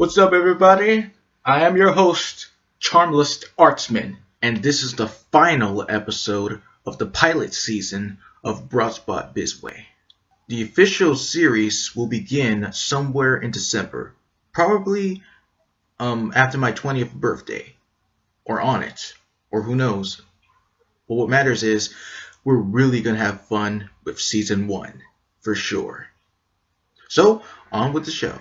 What's up, everybody? I am your host, Charmless Artsman, and this is the final episode of the pilot season of Broadspot Bizway. The official series will begin somewhere in December, probably after my 20th birthday, or on it, or who knows. But what matters is we're really gonna have fun with season 1, for sure. So, on with the show.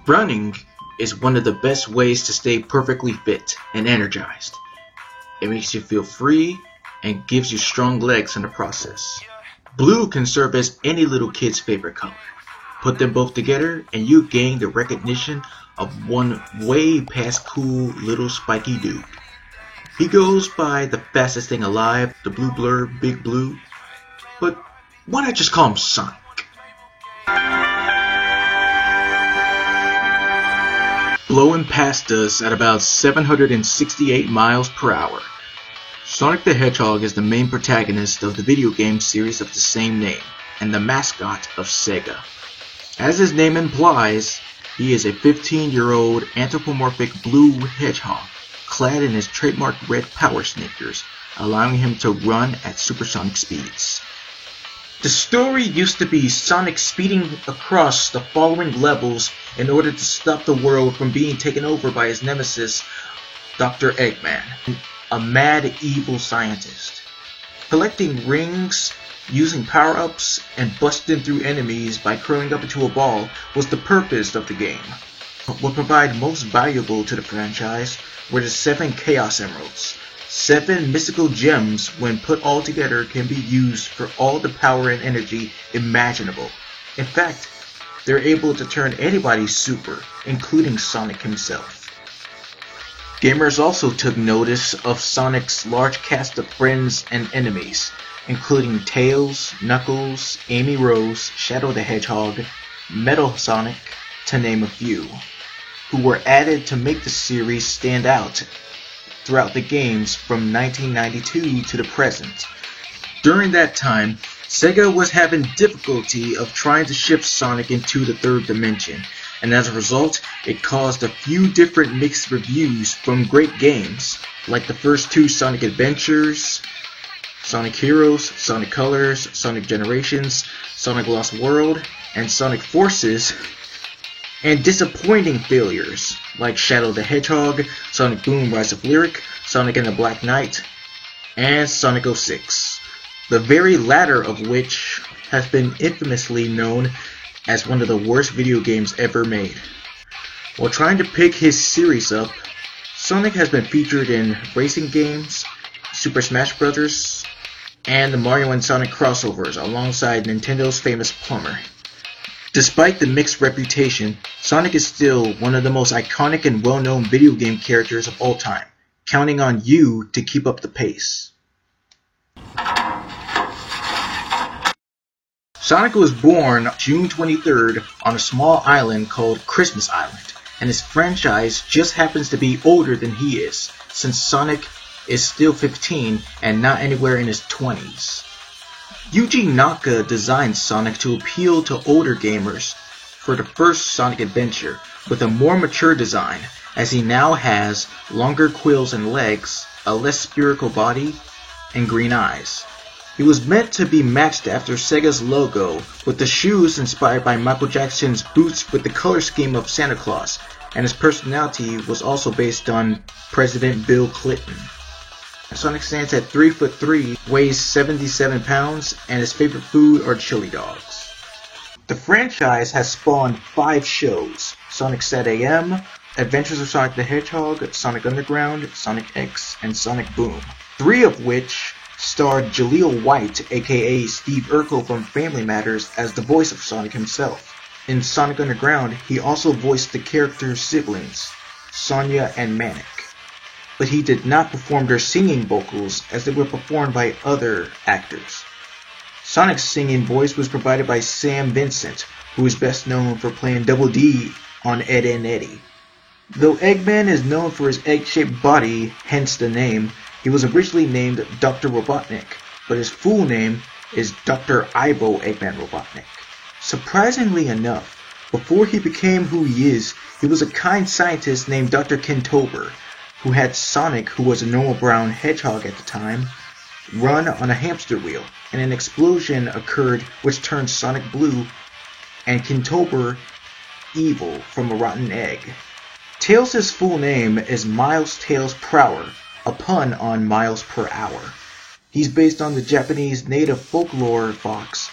Running is one of the best ways to stay perfectly fit and energized. It makes you feel free and gives you strong legs in the process. Blue can serve as any little kid's favorite color. Put them both together and you gain the recognition of one way past cool little spiky dude. He goes by the fastest thing alive, the Blue Blur, Big Blue, but why not just call him Sonic? Blowing past us at about 768 miles per hour. Sonic the Hedgehog is the main protagonist of the video game series of the same name, and the mascot of Sega. As his name implies, he is a 15-year-old anthropomorphic blue hedgehog, clad in his trademark red power sneakers, allowing him to run at supersonic speeds. The story used to be Sonic speeding across the following levels in order to stop the world from being taken over by his nemesis, Dr. Eggman, a mad evil scientist. Collecting rings, using power-ups, and busting through enemies by curling up into a ball was the purpose of the game. What provided most valuable to the franchise were the 7 Chaos Emeralds. 7 mystical gems, when put all together, can be used for all the power and energy imaginable. In fact, they're able to turn anybody super, including Sonic himself. Gamers also took notice of Sonic's large cast of friends and enemies, including Tails, Knuckles, Amy Rose, Shadow the Hedgehog, Metal Sonic, to name a few, who were added to make the series stand out throughout the games from 1992 to the present. During that time, Sega was having difficulty of trying to shift Sonic into the 3rd dimension, and as a result, it caused a few different mixed reviews from great games, like the first 2 Sonic Adventures, Sonic Heroes, Sonic Colors, Sonic Generations, Sonic Lost World, and Sonic Forces, and disappointing failures like Shadow the Hedgehog, Sonic Boom Rise of Lyric, Sonic and the Black Knight, and Sonic 06, the very latter of which has been infamously known as one of the worst video games ever made. While trying to pick his series up, Sonic has been featured in racing games, Super Smash Bros., and the Mario and Sonic crossovers alongside Nintendo's famous Plumber. Despite the mixed reputation, Sonic is still one of the most iconic and well-known video game characters of all time, counting on you to keep up the pace. Sonic was born June 23rd on a small island called Christmas Island, and his franchise just happens to be older than he is, since Sonic is still 15 and not anywhere in his 20s. Yuji Naka designed Sonic to appeal to older gamers for the first Sonic adventure, with a more mature design, as he now has longer quills and legs, a less spherical body, and green eyes. He was meant to be matched after Sega's logo, with the shoes inspired by Michael Jackson's boots with the color scheme of Santa Claus, and his personality was also based on President Bill Clinton. Sonic stands at 3'3", weighs 77 pounds, and his favorite food are chili dogs. The franchise has spawned 5 shows: Sonic Sat AM, Adventures of Sonic the Hedgehog, Sonic Underground, Sonic X, and Sonic Boom, 3 of which starred Jaleel White, aka Steve Urkel from Family Matters, as the voice of Sonic himself. In Sonic Underground, he also voiced the characters' siblings, Sonia and Manic. but he did not perform their singing vocals as they were performed by other actors. Sonic's singing voice was provided by Sam Vincent, who is best known for playing Double D on Ed, Edd n Eddy. Though Eggman is known for his egg-shaped body, hence the name, he was originally named Dr. Robotnik, but his full name is Dr. Ivo Eggman Robotnik. Surprisingly enough, before he became who he is, he was a kind scientist named Dr. Kentober, who had Sonic, who was a normal brown hedgehog at the time, run on a hamster wheel, and an explosion occurred which turned Sonic blue and Kentober evil from a rotten egg. Tails' full name is Miles Tails Prower, a pun on miles per hour. He's based on the Japanese native folklore fox,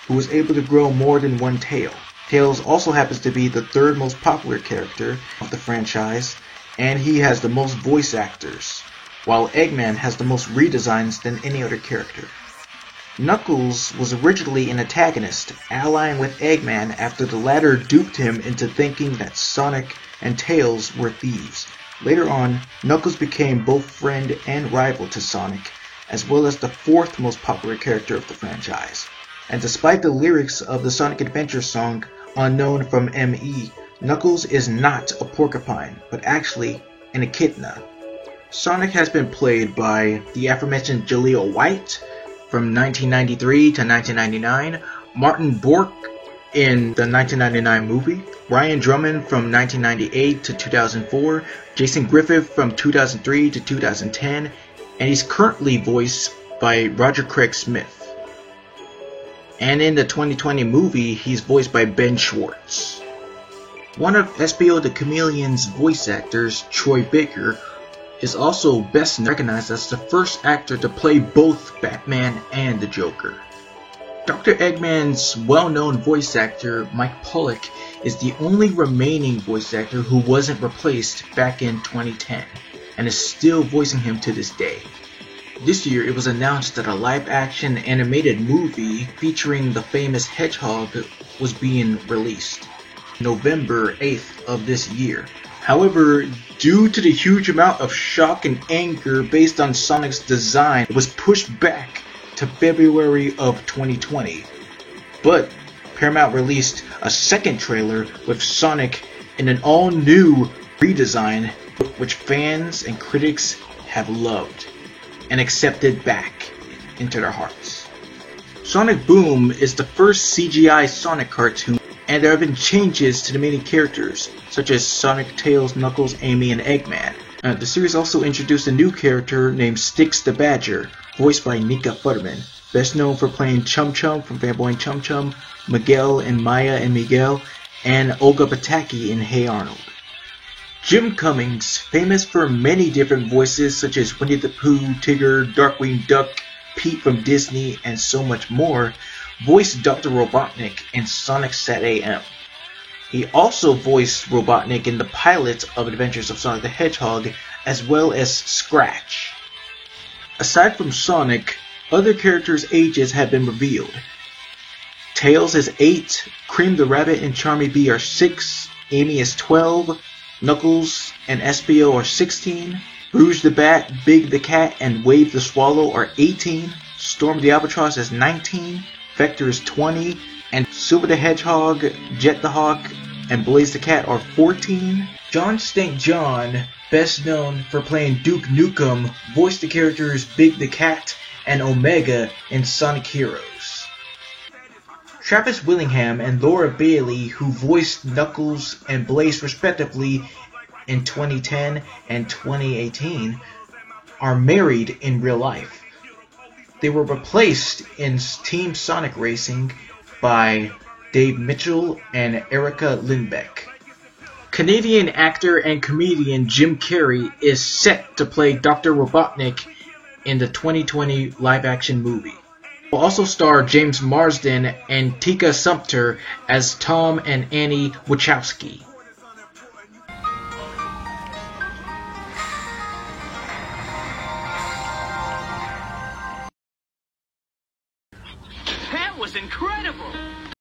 who was able to grow more than one tail. Tails also happens to be the third most popular character of the franchise, and he has the most voice actors, while Eggman has the most redesigns than any other character. Knuckles was originally an antagonist, allying with Eggman after the latter duped him into thinking that Sonic and Tails were thieves. Later on, Knuckles became both friend and rival to Sonic, as well as the fourth most popular character of the franchise. And despite the lyrics of the Sonic Adventure song Unknown from ME, Knuckles is not a porcupine, but actually an echidna. Sonic has been played by the aforementioned Jaleel White from 1993 to 1999, Martin Bork in the 1999 movie, Ryan Drummond from 1998 to 2004, Jason Griffith from 2003 to 2010, and he's currently voiced by Roger Craig Smith. And in the 2020 movie, he's voiced by Ben Schwartz. One of Espio the Chameleon's voice actors, Troy Baker, is also best recognized as the first actor to play both Batman and the Joker. Dr. Eggman's well-known voice actor, Mike Pollock, is the only remaining voice actor who wasn't replaced back in 2010, and is still voicing him to this day. This year, it was announced that a live-action animated movie featuring the famous Hedgehog was being released, November 8th of this year. However, due to the huge amount of shock and anger based on Sonic's design, it was pushed back to February of 2020. But Paramount released a second trailer with Sonic in an all-new redesign, which fans and critics have loved and accepted back into their hearts. Sonic Boom is the first CGI Sonic cartoon, and there have been changes to the main characters, such as Sonic, Tails, Knuckles, Amy, and Eggman. The series also introduced a new character named Styx the Badger, voiced by Nika Futterman, best known for playing Chum Chum from Fanboy Chum Chum, Miguel in Maya and Miguel, and Olga Pataki in Hey Arnold. Jim Cummings, famous for many different voices such as Winnie the Pooh, Tigger, Darkwing Duck, Pete from Disney, and so much more, voiced Dr. Robotnik in Sonic Sat AM. He also voiced Robotnik in the pilot of Adventures of Sonic the Hedgehog, as well as Scratch. Aside from Sonic, other characters' ages have been revealed. Tails is 8, Cream the Rabbit and Charmy Bee are 6, Amy is 12, Knuckles and Espio are 16, Rouge the Bat, Big the Cat, and Wave the Swallow are 18, Storm the Albatross is 19, Vector is 20, and Silver the Hedgehog, Jet the Hawk, and Blaze the Cat are 14. John St. John, best known for playing Duke Nukem, voiced the characters Big the Cat and Omega in Sonic Heroes. Travis Willingham and Laura Bailey, who voiced Knuckles and Blaze respectively in 2010 and 2018, are married in real life. They were replaced in Team Sonic Racing by Dave Mitchell and Erica Lindbeck. Canadian actor and comedian Jim Carrey is set to play Dr. Robotnik in the 2020 live-action movie. Will also star James Marsden and Tika Sumpter as Tom and Annie Wachowski.